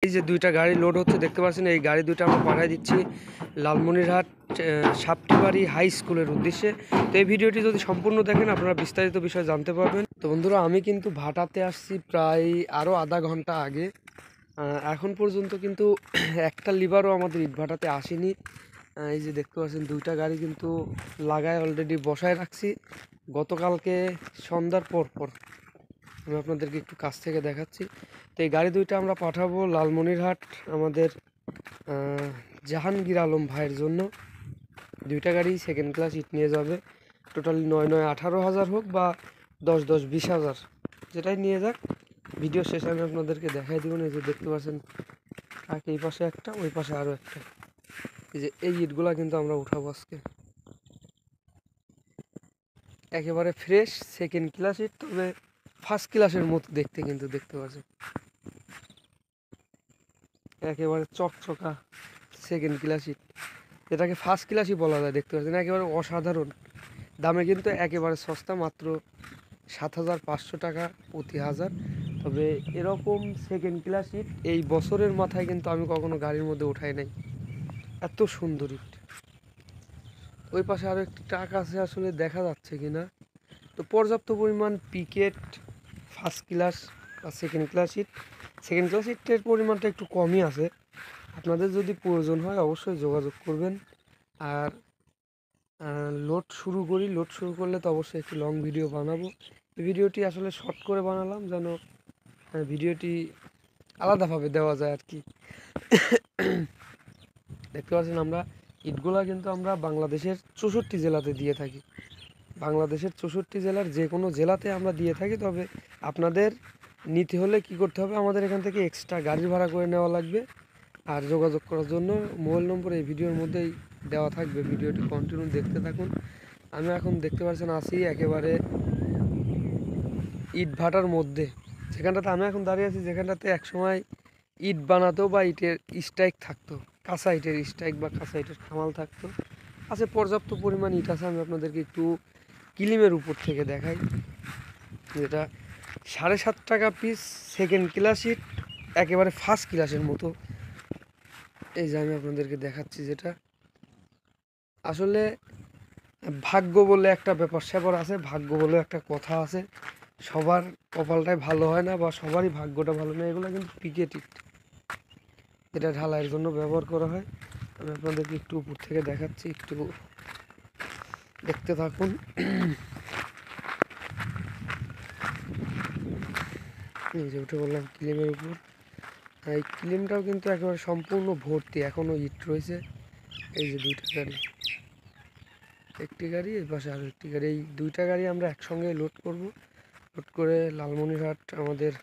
এই যে দুইটা গাড়ি লোড হচ্ছে দেখতে পাচ্ছেন, এই গাড়ি দুইটা আমরা পাঠিয়ে দিচ্ছি লালমনিরহাট সাপটিবাড়ি হাই স্কুলের উদ্দেশ্যে। তো এই ভিডিওটি যদি সম্পূর্ণ দেখেন আপনারা বিস্তারিত বিষয় জানতে পারবেন। তো বন্ধুরা, আমি কিন্তু ভাটাতে আসছি প্রায় আরও আধা ঘন্টা আগে। এখন পর্যন্ত কিন্তু একটা লিভারও আমাদের ইট ভাটাতে আসেনি। এই যে দেখতে পাচ্ছেন দুইটা গাড়ি কিন্তু লাগায় অলরেডি বসায় রাখছি গতকালকে সন্ধ্যার পর আমি আপনাদেরকে একটু কাছ থেকে দেখাচ্ছি। তো এই গাড়ি দুইটা আমরা পাঠাবো লালমনিরহাট আমাদের জাহাঙ্গীর আলম ভাইয়ের জন্য। দুইটা গাড়ি সেকেন্ড ক্লাস ইট নিয়ে যাবে। টোটালি 9-9-18,000 হোক বা 10-10-20,000 যেটাই নিয়ে যাক। ভিডিও শেষে আমি আপনাদেরকে দেখাই দেবো। এই যে দেখতে পাচ্ছেন ট্রাক এই পাশে একটা, ওই পাশে আরও একটা। এই যে এই ইটগুলা কিন্তু আমরা উঠাবো আজকে, একেবারে ফ্রেশ সেকেন্ড ক্লাস ইট, তবে ফার্স্ট ক্লাসের মতো দেখতে কিন্তু দেখতে পাচ্ছেন, একেবারে চকচকা সেকেন্ড ক্লাস ইট, এটাকে ফার্স্ট ক্লাসই বলা যায়। দেখতে পাচ্ছেন একেবারে অসাধারণ দামে কিন্তু একেবারে সস্তা, মাত্র 7,500 টাকা প্রতি হাজার। তবে এরকম সেকেন্ড ক্লাস ইট এই বছরের মাথায় কিন্তু আমি কখনো গাড়ির মধ্যে উঠাই নাই, এত সুন্দর ইট। ওই পাশে আরও একটি ট্রাক আছে, আসলে দেখা যাচ্ছে কিনা। তো পর্যাপ্ত পরিমাণ পিকেট ফার্স্ট ক্লাস বা সেকেন্ড ক্লাস ইটের পরিমাণটা একটু কমই আছে। আপনাদের যদি প্রয়োজন হয় অবশ্যই যোগাযোগ করবেন। আর লোড শুরু করলে তো অবশ্যই একটি লং ভিডিও বানাবো। এই ভিডিওটি আসলে শর্ট করে বানালাম যেন ভিডিওটি আলাদাভাবে দেওয়া যায় আর কি। দেখতে পাচ্ছেন আমরা ইটগুলা কিন্তু আমরা বাংলাদেশের 64 জেলাতে দিয়ে থাকি। বাংলাদেশের 64 জেলার যে কোনো জেলাতে আমরা দিয়ে থাকি। তবে আপনাদের নিতে হলে কি করতে হবে, আমাদের এখান থেকে এক্সট্রা গাড়ি ভাড়া করে নেওয়া লাগবে। আর যোগাযোগ করার জন্য মোবাইল নম্বর এই ভিডিওর মধ্যেই দেওয়া থাকবে। ভিডিওটি কন্টিনিউ দেখতে থাকুন। আমি এখন দেখতে পাচ্ছেন আছি একেবারে ইট ভাটার মধ্যে, যেখানটাতে আমি এখন দাঁড়িয়ে আছি, যেখানটাতে একসময় ইট বানাতো বা ইটের স্ট্রাইক থাকতো, কাঁচা ইটের স্ট্রাইক বা কাঁচা ইটের খামাল থাকতো। আছে পর্যাপ্ত পরিমাণ ইট আছে। আমি আপনাদেরকে একটু কিলিমের উপর থেকে দেখাই, যেটা 7.5 টাকা পিস সেকেন্ড ক্লাস ইট, একেবারে ফার্স্ট ক্লাসের মতো। এই যে আমি আপনাদেরকে দেখাচ্ছি, যেটা আসলে ভাগ্য বলে একটা ব্যাপার স্যাপার আছে, ভাগ্য বলে একটা কথা আছে। সবার কপালটাই ভালো হয় না বা সবারই ভাগ্যটা ভালো না। এগুলো কিন্তু পিকেট ইট, এটা ঢালাইয়ের জন্য ব্যবহার করা হয়। আমি আপনাদেরকে একটু উপর থেকে দেখাচ্ছি, একটু দেখতে থাকুন। এই যে উঠে বললাম কিলিমের উপর। এই কিলিমটাও কিন্তু একেবারে সম্পূর্ণ ভর্তি, এখনও ইট রয়েছে। এই যে দুইটা গাড়ি, একটি গাড়ি এর পাশে আরও একটি গাড়ি, এই দুইটা গাড়ি আমরা একসঙ্গে লোড করব। লোড করে লালমনিরহাট আমাদের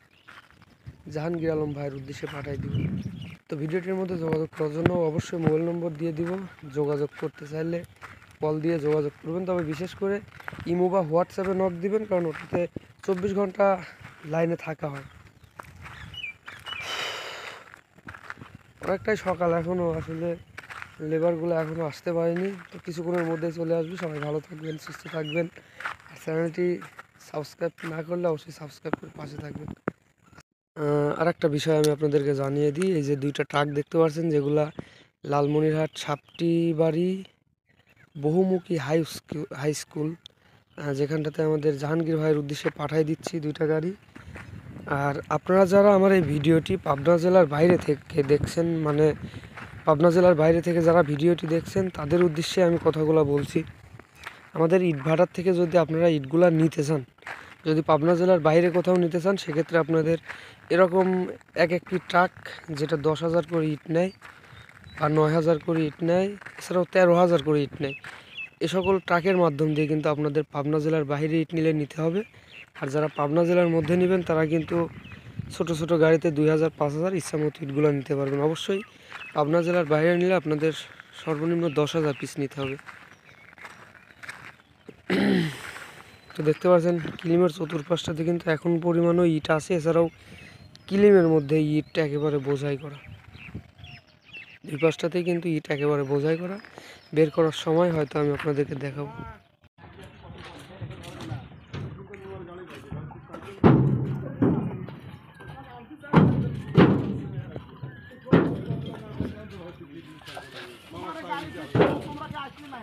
জাহাঙ্গীর আলম ভাইয়ের উদ্দেশ্যে পাঠিয়ে দিব। তো ভিডিওটির মধ্যে যোগাযোগ করার জন্য অবশ্যই মোবাইল নম্বর দিয়ে দিব। যোগাযোগ করতে চাইলে কল দিয়ে যোগাযোগ করবেন। তবে বিশেষ করে ইমো বা হোয়াটসঅ্যাপে নক দিবেন, কারণ ওটাতে 24 ঘন্টা লাইনে থাকা হয়। অনেকটাই সকাল এখনও, আসলে লেবারগুলো এখনও আসতে পারেনি। তো কিছুক্ষণের মধ্যেই চলে আসবে। সবাই ভালো থাকবেন, সুস্থ থাকবেন। আর চ্যানেলটি সাবস্ক্রাইব না করলে অবশ্যই সাবস্ক্রাইব করে পাশে থাকবেন। আর একটা বিষয় আমি আপনাদেরকে জানিয়ে দিই, এই যে দুইটা ট্রাক দেখতে পাচ্ছেন, যেগুলা লালমনিরহাট সাপটিবাড়ি বহুমুখী হাই স্কুল, যেখানটাতে আমাদের জাহাঙ্গীর ভাইয়ের উদ্দেশ্যে পাঠিয়ে দিচ্ছি দুইটা গাড়ি। আর আপনারা যারা আমার এই ভিডিওটি পাবনা জেলার বাইরে থেকে দেখছেন, মানে পাবনা জেলার বাইরে থেকে যারা ভিডিওটি দেখছেন, তাদের উদ্দেশ্যে আমি কথাগুলো বলছি। আমাদের ইট ভাটার থেকে যদি আপনারা ইটগুলা নিতে চান, যদি পাবনা জেলার বাইরে কোথাও নিতে চান, সেক্ষেত্রে আপনাদের এরকম একটি ট্রাক, যেটা 10,000 করে ইট নেয় বা 9,000 করে ইট নেয়, এছাড়াও 13,000 করে ইট নেয়। এ সকল ট্রাকের মাধ্যম দিয়ে কিন্তু আপনাদের পাবনা জেলার বাইরে ইট নিলে নিতে হবে। আর যারা পাবনা জেলার মধ্যে নেবেন, তারা কিন্তু ছোট ছোট গাড়িতে 2,000 5,000 ইচ্ছামতো ইটগুলো নিতে পারবেন। অবশ্যই পাবনা জেলার বাইরে নিলে আপনাদের সর্বনিম্ন 10,000 পিস নিতে হবে। তো দেখতে পাচ্ছেন কিলিমের চতুর্পাশটাতে কিন্তু এখন পরিমাণও ইট আছে। এছাড়াও কিলিমের মধ্যে ইটটা একেবারে বোঝাই করা, দুই পাশটাতেই কিন্তু ইট একেবারে বোঝাই করা। বের করার সময় হয়তো আমি আপনাদেরকে দেখাবো। তোমরা কি আসলে না